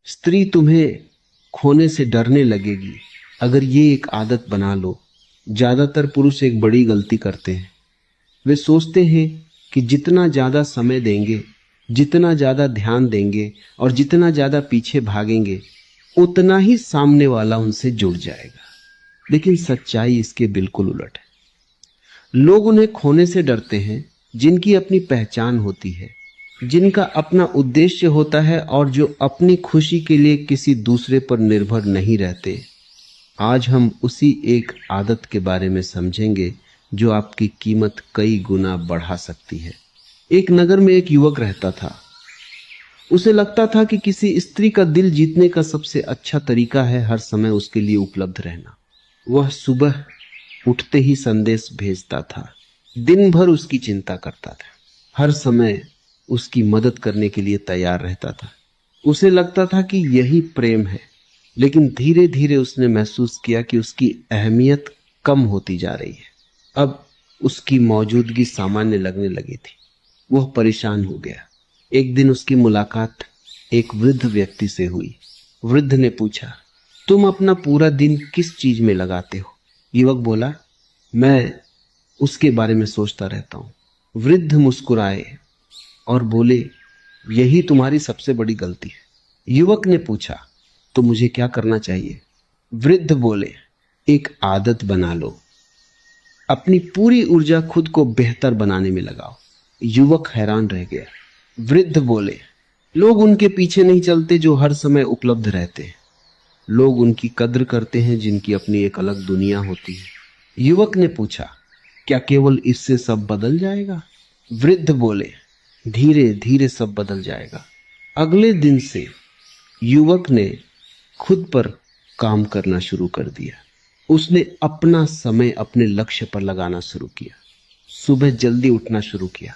स्त्री तुम्हें खोने से डरने लगेगी अगर ये एक आदत बना लो। ज्यादातर पुरुष एक बड़ी गलती करते हैं। वे सोचते हैं कि जितना ज्यादा समय देंगे, जितना ज्यादा ध्यान देंगे और जितना ज्यादा पीछे भागेंगे, उतना ही सामने वाला उनसे जुड़ जाएगा। लेकिन सच्चाई इसके बिल्कुल उलट है। लोग उन्हें खोने से डरते हैं जिनकी अपनी पहचान होती है, जिनका अपना उद्देश्य होता है और जो अपनी खुशी के लिए किसी दूसरे पर निर्भर नहीं रहते। आज हम उसी एक आदत के बारे में समझेंगे जो आपकी कीमत कई गुना बढ़ा सकती है। एक नगर में एक युवक रहता था। उसे लगता था कि किसी स्त्री का दिल जीतने का सबसे अच्छा तरीका है हर समय उसके लिए उपलब्ध रहना। वह सुबह उठते ही संदेश भेजता था, दिन भर उसकी चिंता करता था, हर समय उसकी मदद करने के लिए तैयार रहता था। उसे लगता था कि यही प्रेम है। लेकिन धीरे धीरे उसने महसूस किया कि उसकी अहमियत कम होती जा रही है। अब उसकी मौजूदगी सामान्य लगने लगी थी। वह परेशान हो गया। एक दिन उसकी मुलाकात एक वृद्ध व्यक्ति से हुई। वृद्ध ने पूछा, तुम अपना पूरा दिन किस चीज में लगाते हो? युवक बोला, मैं उसके बारे में सोचता रहता हूं। वृद्ध मुस्कुराए और बोले, यही तुम्हारी सबसे बड़ी गलती है। युवक ने पूछा, तो मुझे क्या करना चाहिए? वृद्ध बोले, एक आदत बना लो, अपनी पूरी ऊर्जा खुद को बेहतर बनाने में लगाओ। युवक हैरान रह गया। वृद्ध बोले, लोग उनके पीछे नहीं चलते जो हर समय उपलब्ध रहते हैं। लोग उनकी कद्र करते हैं जिनकी अपनी एक अलग दुनिया होती है। युवक ने पूछा, क्या केवल इससे सब बदल जाएगा? वृद्ध बोले, धीरे धीरे सब बदल जाएगा। अगले दिन से युवक ने खुद पर काम करना शुरू कर दिया। उसने अपना समय अपने लक्ष्य पर लगाना शुरू किया। सुबह जल्दी उठना शुरू किया,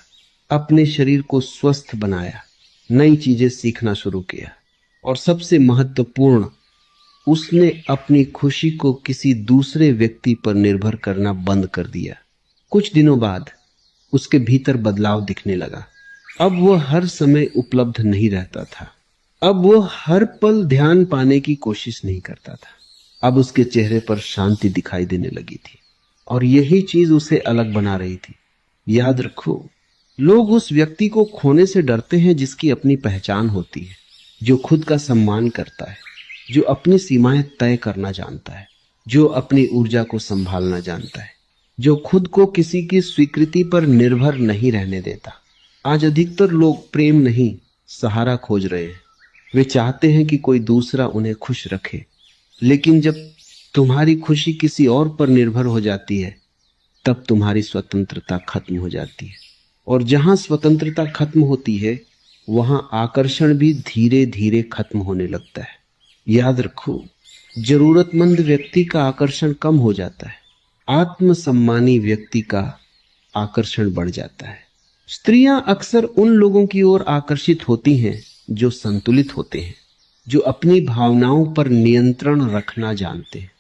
अपने शरीर को स्वस्थ बनाया, नई चीजें सीखना शुरू किया और सबसे महत्वपूर्ण, उसने अपनी खुशी को किसी दूसरे व्यक्ति पर निर्भर करना बंद कर दिया। कुछ दिनों बाद उसके भीतर बदलाव दिखने लगा। अब वह हर समय उपलब्ध नहीं रहता था। अब वो हर पल ध्यान पाने की कोशिश नहीं करता था। अब उसके चेहरे पर शांति दिखाई देने लगी थी और यही चीज उसे अलग बना रही थी। याद रखो, लोग उस व्यक्ति को खोने से डरते हैं जिसकी अपनी पहचान होती है, जो खुद का सम्मान करता है, जो अपनी सीमाएं तय करना जानता है, जो अपनी ऊर्जा को संभालना जानता है, जो खुद को किसी की स्वीकृति पर निर्भर नहीं रहने देता। आज अधिकतर लोग प्रेम नहीं, सहारा खोज रहे हैं। वे चाहते हैं कि कोई दूसरा उन्हें खुश रखे। लेकिन जब तुम्हारी खुशी किसी और पर निर्भर हो जाती है, तब तुम्हारी स्वतंत्रता खत्म हो जाती है। और जहां स्वतंत्रता खत्म होती है, वहां आकर्षण भी धीरे धीरे खत्म होने लगता है। याद रखो, जरूरतमंद व्यक्ति का आकर्षण कम हो जाता है, आत्मसम्मानी व्यक्ति का आकर्षण बढ़ जाता है। स्त्रियां अक्सर उन लोगों की ओर आकर्षित होती हैं जो संतुलित होते हैं, जो अपनी भावनाओं पर नियंत्रण रखना जानते हैं,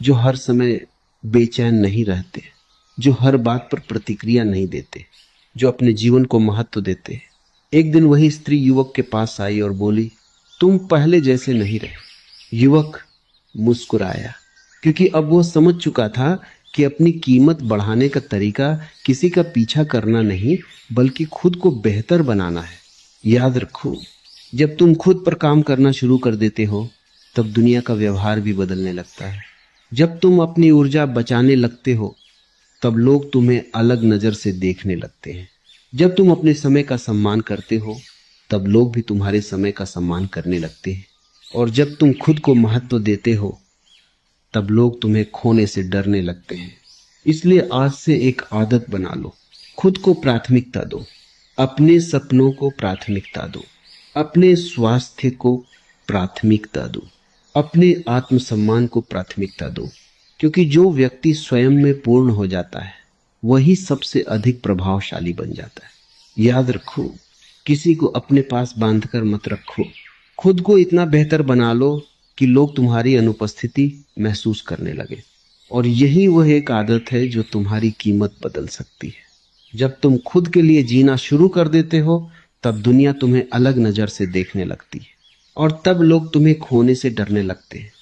जो हर समय बेचैन नहीं रहते, जो हर बात पर प्रतिक्रिया नहीं देते, जो अपने जीवन को महत्व देते हैं। एक दिन वही स्त्री युवक के पास आई और बोली, तुम पहले जैसे नहीं रहे। युवक मुस्कुराया, क्योंकि अब वो समझ चुका था कि अपनी कीमत बढ़ाने का तरीका किसी का पीछा करना नहीं, बल्कि खुद को बेहतर बनाना है। याद रखो, जब तुम खुद पर काम करना शुरू कर देते हो, तब दुनिया का व्यवहार भी बदलने लगता है। जब तुम अपनी ऊर्जा बचाने लगते हो, तब लोग तुम्हें अलग नजर से देखने लगते हैं। जब तुम अपने समय का सम्मान करते हो, तब लोग भी तुम्हारे समय का सम्मान करने लगते हैं। और जब तुम खुद को महत्व देते हो, तब लोग तुम्हें खोने से डरने लगते हैं। इसलिए आज से एक आदत बना लो, खुद को प्राथमिकता दो, अपने सपनों को प्राथमिकता दो, अपने स्वास्थ्य को प्राथमिकता दो, अपने आत्मसम्मान को प्राथमिकता दो। क्योंकि जो व्यक्ति स्वयं में पूर्ण हो जाता है, वही सबसे अधिक प्रभावशाली बन जाता है। याद रखो, किसी को अपने पास बांधकर मत रखो। खुद को इतना बेहतर बना लो कि लोग तुम्हारी अनुपस्थिति महसूस करने लगे। और यही वह एक आदत है जो तुम्हारी कीमत बदल सकती है। जब तुम खुद के लिए जीना शुरू कर देते हो, तब दुनिया तुम्हें अलग नजर से देखने लगती है और तब लोग तुम्हें खोने से डरने लगते हैं।